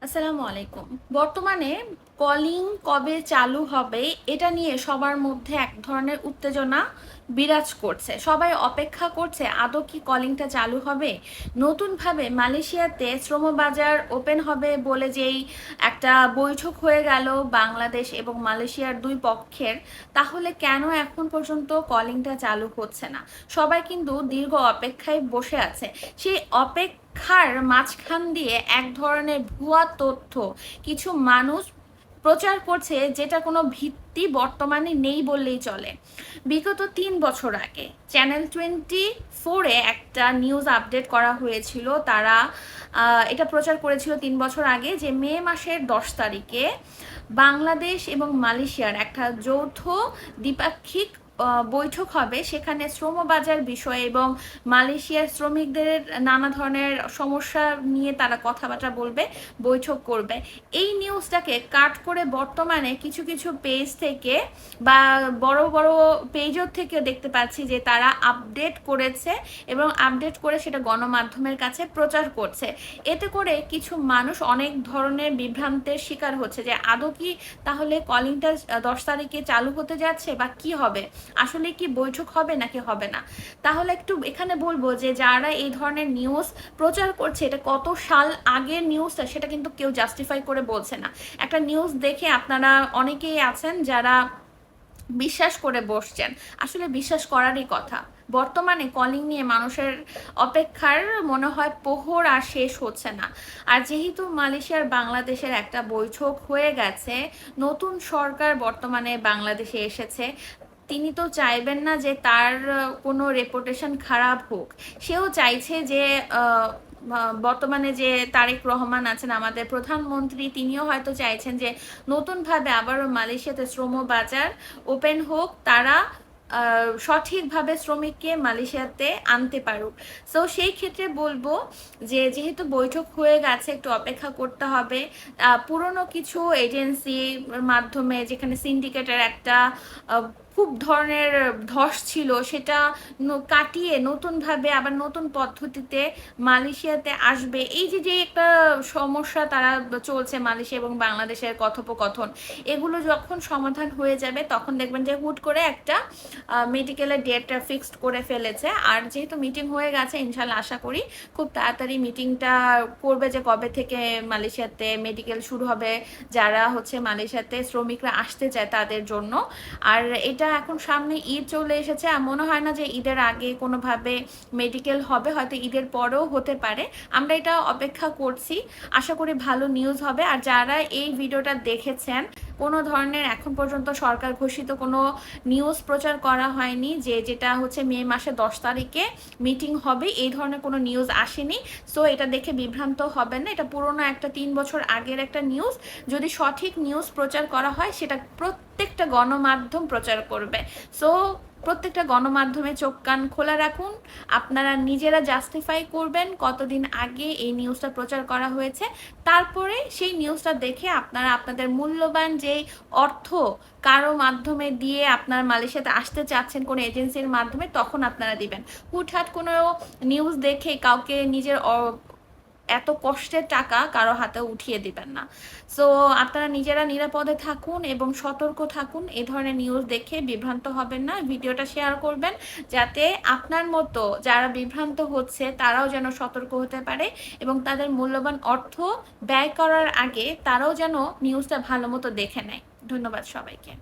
আসসালামু আলাইকুম। বর্তমানে কলিং কবে চালু হবে এটা নিয়ে সবার মধ্যে এক ধরনের উত্তেজনা বিরাজ করছে। সবাই অপেক্ষা করছে আদৌ কি কলিংটা চালু হবে। নতুনভাবে মালয়েশিয়াতে শ্রমবাজার ওপেন হবে বলে যেই একটা বৈঠক হয়ে গেল বাংলাদেশ এবং মালয়েশিয়ার দুই পক্ষের, তাহলে কেন এখন পর্যন্ত কলিংটা চালু হচ্ছে না? সবাই কিন্তু দীর্ঘ অপেক্ষায় বসে আছে। সেই অপেক্ষার মাঝখান দিয়ে এক ধরনের ভুয়া তথ্য কিছু মানুষ প্রচার করছে, যেটা কোনো ভিত্তি বর্তমানে নেই বললেই চলে। বিগত 3 বছর আগে চ্যানেল 24-এ একটা নিউজ আপডেট করা হয়েছিল। তারা এটা প্রচার করেছিল 3 বছর আগে যে মে মাসের 10 তারিখে বাংলাদেশ এবং মালয়েশিয়ার একটা যৌথ দ্বিপাক্ষিক বৈঠক হবে। সেখানে শ্রমবাজার বিষয় এবং মালয়েশিয়ার শ্রমিকদের নানা ধরনের সমস্যা নিয়ে তারা কথাবার্তা বলবে, বৈঠক করবে। এই নিউজটাকে কাট করে বর্তমানে কিছু কিছু পেজ থেকে বা বড় বড় পেজের থেকে দেখতে পাচ্ছি যে তারা আপডেট করেছে এবং আপডেট করে সেটা গণমাধ্যমের কাছে প্রচার করছে। এতে করে কিছু মানুষ অনেক ধরনের বিভ্রান্তের শিকার হচ্ছে যে আদৌ কি তাহলে কলিংটা 10 তারিখে চালু হতে যাচ্ছে বা কি হবে, আসলে কি বৈঠক হবে নাকি হবে না। তাহলে একটু এখানে বলবো যে যারা এই ধরনের নিউজ প্রচার করছে, এটা কত সাল আগের নিউজটা সেটা কিন্তু কেউ জাস্টিফাই করে বলছে না। একটা নিউজ দেখে আপনারা অনেকেই আছেন যারা বিশ্বাস করে বসছেন, আসলে বিশ্বাস করারই কথা। বর্তমানে কলিং নিয়ে মানুষের অপেক্ষার মনে হয় প্রহর আর শেষ হচ্ছে না। আর যেহেতু মালয়েশিয়ার বাংলাদেশের একটা বৈঠক হয়ে গেছে, নতুন সরকার বর্তমানে বাংলাদেশে এসেছে, তিনি তো চাইবেন না যে তার কোনো রেপুটেশন খারাপ হোক। সেও চাইছে যে বর্তমানে যে তারেক রহমান আছেন আমাদের প্রধানমন্ত্রী, তিনিও হয়তো চাইছেন যে নতুনভাবে আবারও মালয়েশিয়াতে শ্রম বাজার ওপেন হোক, তারা সঠিকভাবে শ্রমিককে মালয়েশিয়াতে আনতে পারুক। সো সেই ক্ষেত্রে বলবো যে যেহেতু বৈঠক হয়ে গেছে, একটু অপেক্ষা করতে হবে। পুরনো কিছু এজেন্সির মাধ্যমে যেখানে সিন্ডিকেটের একটা খুব ধরনের ধস ছিল, সেটা কাটিয়ে নতুনভাবে আবার নতুন পদ্ধতিতে মালয়েশিয়াতে আসবে। এই যে যে একটা সমস্যা তারা চলছে মালয়েশিয়া এবং বাংলাদেশের কথোপকথন, এগুলো যখন সমাধান হয়ে যাবে তখন দেখবেন যে হুট করে একটা মেডিকেলের ডেটটা ফিক্সড করে ফেলেছে। আর যেহেতু মিটিং হয়ে গেছে, ইনশাল্লাহ আশা করি খুব তাড়াতাড়ি মিটিংটা করবে যে কবে থেকে মালয়েশিয়াতে মেডিকেল শুরু হবে, যারা হচ্ছে মালয়েশিয়াতে শ্রমিকরা আসতে চায় তাদের জন্য। আর এটা এখন সামনে ঈদ চলে এসেছে, আর মনে হয় না যে ঈদের আগে কোনোভাবে মেডিকেল হবে, হয়তো ঈদের পরেও হতে পারে। আমরা এটা অপেক্ষা করছি, আশা করি ভালো নিউজ হবে। আর যারা এই ভিডিওটা দেখেছেন, কোনো ধরনের এখন পর্যন্ত সরকার ঘোষিত কোনো নিউজ প্রচার করা হয়নি যে যেটা হচ্ছে মে মাসে 10 তারিখে মিটিং হবে, এই ধরনের কোনো নিউজ আসেনি। সো এটা দেখে বিভ্রান্ত হবেন না, এটা পুরোনো একটা 3 বছর আগের একটা নিউজ। যদি সঠিক নিউজ প্রচার করা হয় সেটা প্রত্যেকটা গণমাধ্যম প্রচার করবে। সো প্রত্যেকটা গণমাধ্যমে চোখ কান খোলা রাখুন, আপনারা নিজেরা জাস্টিফাই করবেন কতদিন আগে এই নিউজটা প্রচার করা হয়েছে। তারপরে সেই নিউজটা দেখে আপনারা আপনাদের মূল্যবান যেই অর্থ কারো মাধ্যমে দিয়ে আপনারা মালয়েশিয়াতে আসতে চাচ্ছেন কোনো এজেন্সির মাধ্যমে, তখন আপনারা দিবেন। হুটহাট কোনো নিউজ দেখে কাউকে নিজের এত কষ্টের টাকা কারো হাতে উঠিয়ে দিবেন না। সো আপনারা নিজেরা নিরাপদে থাকুন এবং সতর্ক থাকুন, এ ধরনের নিউজ দেখে বিভ্রান্ত হবেন না। ভিডিওটা শেয়ার করবেন যাতে আপনার মতো যারা বিভ্রান্ত হচ্ছে তারাও যেন সতর্ক হতে পারে এবং তাদের মূল্যবান অর্থ ব্যয় করার আগে তারাও যেন নিউজটা ভালো মতো দেখে নেয়। ধন্যবাদ সবাইকে।